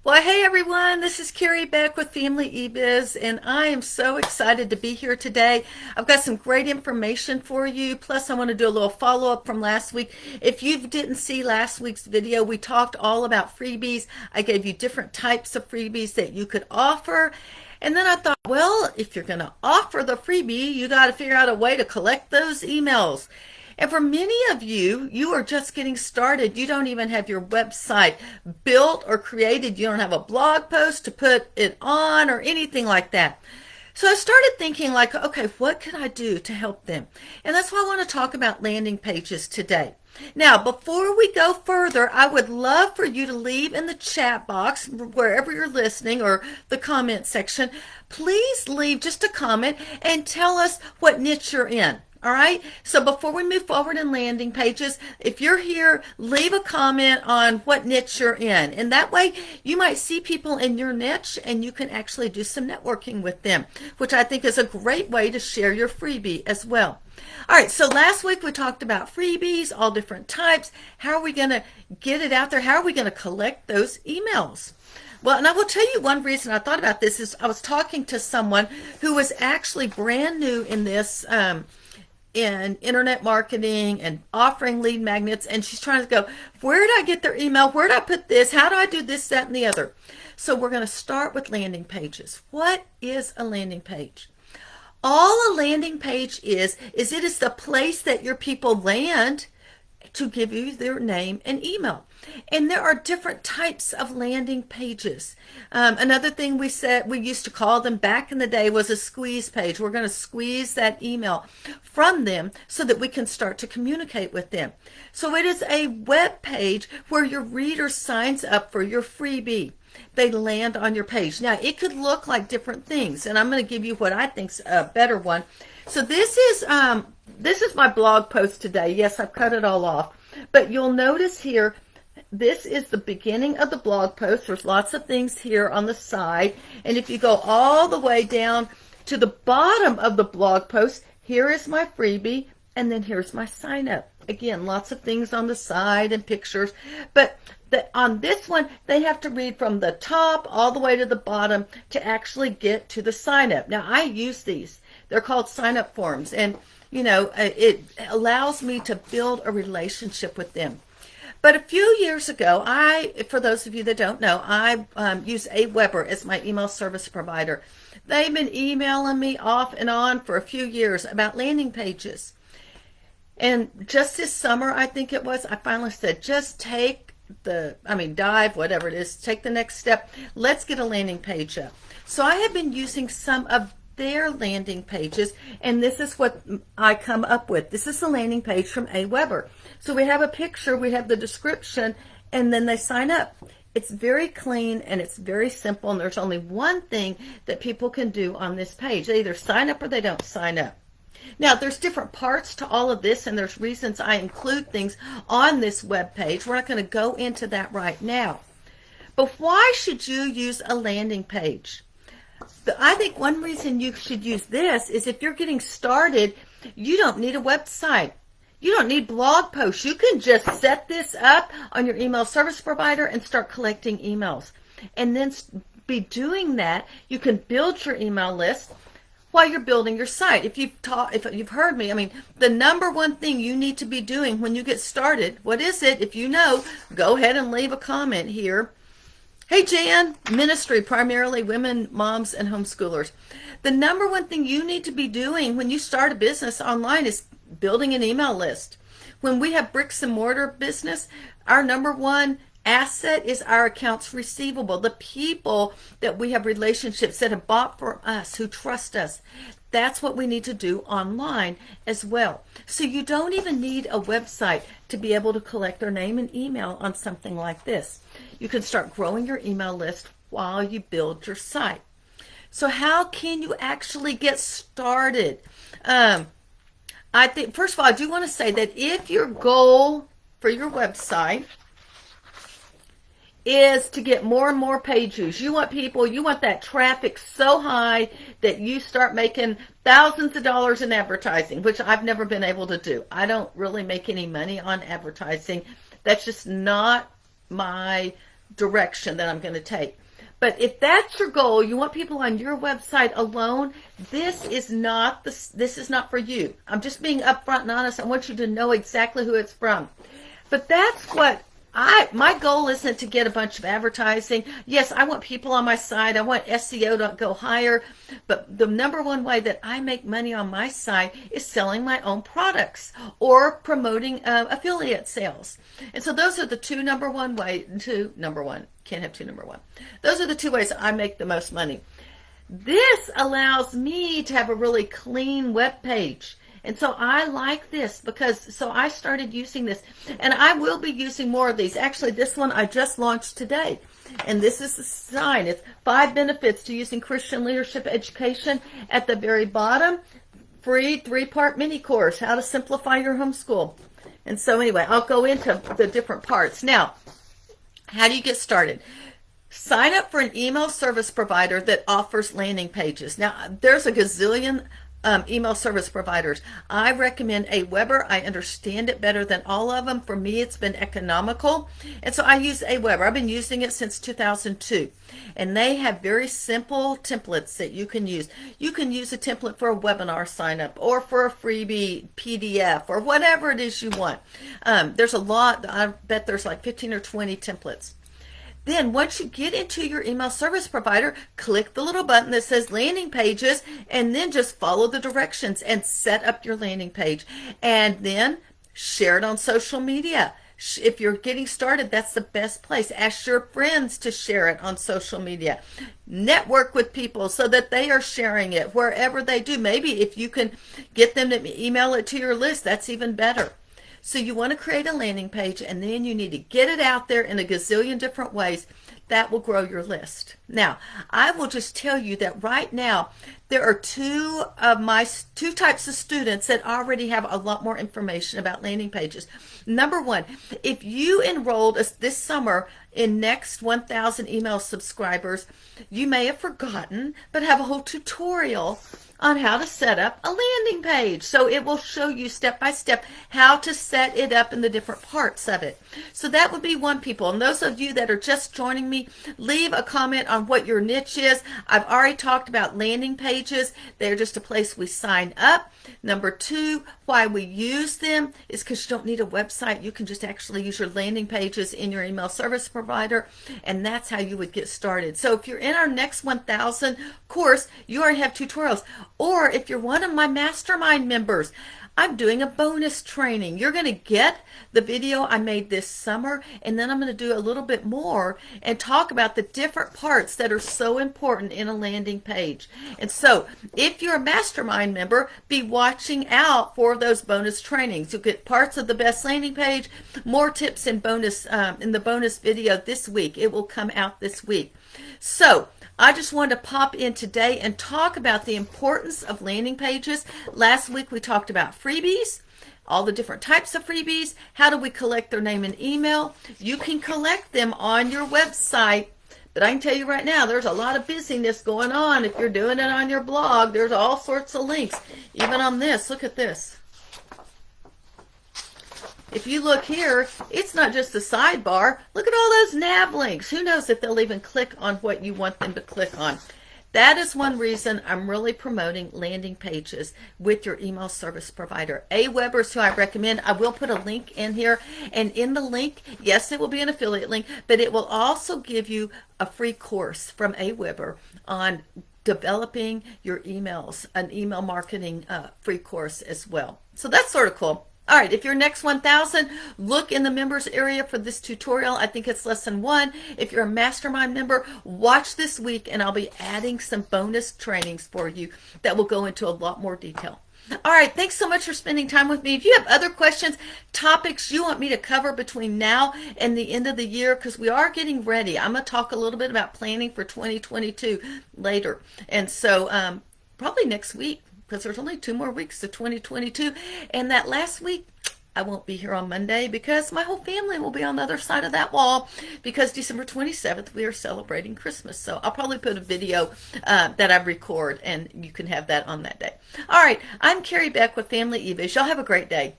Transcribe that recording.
Well, hey everyone, this is Carrie Beck with Family eBiz, and I am so excited to be here today. I've got some great information for you. Plus, I want to do a little follow-up from last week. If you didn't see last week's video, we talked all about freebies. I gave you different types of freebies that you could offer. And then I thought, well, if you're going to offer the freebie, you got to figure out a way to collect those emails. And for many of you, you are just getting started. You don't even have your website built or created. You don't have a blog post to put it on or anything like that. So I started thinking like, okay, what could I do to help them? And that's why I want to talk about landing pages today. Now, before we go further, I would love for you to leave in the chat box, wherever you're listening, or the comment section. Please leave just a comment and tell us what niche you're in. All right. So before we move forward in landing pages, if you're here, leave a comment on what niche you're in. And that way you might see people in your niche and you can actually do some networking with them, which I think is a great way to share your freebie as well. All right. So last week we talked about freebies, all different types. How are we going to get it out there? How are we going to collect those emails? Well, and I will tell you one reason I thought about this is I was talking to someone who was actually brand new in this, in internet marketing and offering lead magnets, and she's trying to go, where did I get their email? Where did I put this? How do I do this, that, and the other? So we're going to start with landing pages. What is a landing page? All a landing page is it is the place that your people land to give you their name and email. And there are different types of landing pages. Another thing we said we used to call them back in the day was a squeeze page. We're going to squeeze that email from them so that we can start to communicate with them. So it is a web page where your reader signs up for your freebie. They land on your page. Now, it could look like different things, and I'm going to give you what I think's a better one. So this is my blog post today. Yes, I've cut it all off. But you'll notice here, this is the beginning of the blog post. There's lots of things here on the side. And if you go all the way down to the bottom of the blog post, here is my freebie, and then here's my sign up. Again, lots of things on the side and pictures. But on this one, they have to read from the top all the way to the bottom to actually get to the sign up. Now, I use these. They're called sign up forms. And, you know, it allows me to build a relationship with them. But a few years ago, for those of you that don't know, I use Aweber as my email service provider. They've been emailing me off and on for a few years about landing pages. And just this summer, I think it was, I finally said, just dive, whatever it is, take the next step. Let's get a landing page up. So I have been using some of their landing pages, and this is what I come up with. This is the landing page from Aweber. So we have a picture, we have the description, and then they sign up. It's very clean and it's very simple, and there's only one thing that people can do on this page. They either sign up or they don't sign up. Now, there's different parts to all of this, and there's reasons I include things on this web page. We're not going to go into that right now. But why should you use a landing page? I think one reason you should use this is if you're getting started, you don't need a website. You don't need blog posts. You can just set this up on your email service provider and start collecting emails. And then be doing that, you can build your email list while you're building your site. If you've heard me, I mean, the number one thing you need to be doing when you get started, what is it? If you know, go ahead and leave a comment here. Hey, Jan, ministry, primarily women, moms, and homeschoolers. The number one thing you need to be doing when you start a business online is building an email list. When we have bricks and mortar business, our number one asset is our accounts receivable, the people that we have relationships that have bought for us, who trust us. That's what we need to do online as well. So you don't even need a website to be able to collect their name and email on something like this. You can start growing your email list while you build your site. So how can you actually get started? I think, first of all, I do want to say that if your goal for your website is to get more and more page views, you want that traffic so high that you start making thousands of dollars in advertising, which I've never been able to do. I don't really make any money on advertising. That's just not my direction that I'm going to take. But if that's your goal, you want people on your website alone, this is not for you. I'm just being upfront and honest. I want you to know exactly who it's from. But that's what my goal isn't to get a bunch of advertising. Yes, I want people on my site. I want SEO to go higher. But the number one way that I make money on my site is selling my own products or promoting affiliate sales. And so those are the can't have two number one. Those are the two ways I make the most money. This allows me to have a really clean web page. And so I like this so I started using this, and I will be using more of these. Actually, this one I just launched today, and this is the sign. It's 5 benefits to using Christian leadership education. At the very bottom, free 3-part mini course, how to simplify your homeschool. And so anyway, I'll go into the different parts. Now, how do you get started? Sign up for an email service provider that offers landing pages. Now, there's a gazillion email service providers. I recommend Aweber. I understand it better than all of them. For me, it's been economical. And so I use Aweber. I've been using it since 2002. And they have very simple templates that you can use. You can use a template for a webinar sign up or for a freebie PDF or whatever it is you want. There's a lot. I bet there's like 15 or 20 templates. Then once you get into your email service provider, click the little button that says landing pages, and then just follow the directions and set up your landing page. And then share it on social media. If you're getting started, that's the best place. Ask your friends to share it on social media. Network with people so that they are sharing it wherever they do. Maybe if you can get them to email it to your list, that's even better. So you want to create a landing page, and then you need to get it out there in a gazillion different ways. That will grow your list. Now, I will just tell you that right now, there are two types of students that already have a lot more information about landing pages. Number one, if you enrolled this summer in Next 1,000 email subscribers, you may have forgotten, but have a whole tutorial on how to set up a landing page. So it will show you step by step how to set it up in the different parts of it. So that would be one people. And those of you that are just joining me, leave a comment on what your niche is. I've already talked about landing pages. They're just a place we sign up. Number two, why we use them is because you don't need a website. You can just actually use your landing pages in your email service provider, and that's how you would get started. So if you're in our Next 1,000 course, you already have tutorials. Or if you're one of my mastermind members, I'm doing a bonus training. You're going to get the video I made this summer, and then I'm going to do a little bit more and talk about the different parts that are so important in a landing page. And so if you're a mastermind member, be watching out for those bonus trainings. You'll get parts of the best landing page, more tips in the bonus video this week. It will come out this week. So I just wanted to pop in today and talk about the importance of landing pages. Last week we talked about freebies, all the different types of freebies. How do we collect their name and email? You can collect them on your website, but I can tell you right now, there's a lot of busyness going on. If you're doing it on your blog, there's all sorts of links. Even on this, look at this. If you look here, it's not just the sidebar. Look at all those nav links. Who knows if they'll even click on what you want them to click on. That is one reason I'm really promoting landing pages with your email service provider. Aweber is who I recommend. I will put a link in here. And in the link, yes, it will be an affiliate link, but it will also give you a free course from Aweber on developing your emails, an email marketing free course as well. So that's sort of cool. All right, if you're Next 1,000, look in the members area for this tutorial. I think it's lesson 1. If you're a mastermind member, watch this week, and I'll be adding some bonus trainings for you that will go into a lot more detail. All right, thanks so much for spending time with me. If you have other questions, topics you want me to cover between now and the end of the year, because we are getting ready. I'm going to talk a little bit about planning for 2022 later. And so probably next week, because there's only 2 more weeks to 2022. And that last week, I won't be here on Monday because my whole family will be on the other side of that wall, because December 27th, we are celebrating Christmas. So I'll probably put a video that I record, and you can have that on that day. All right, I'm Carrie Beck with Family eBiz. Y'all have a great day.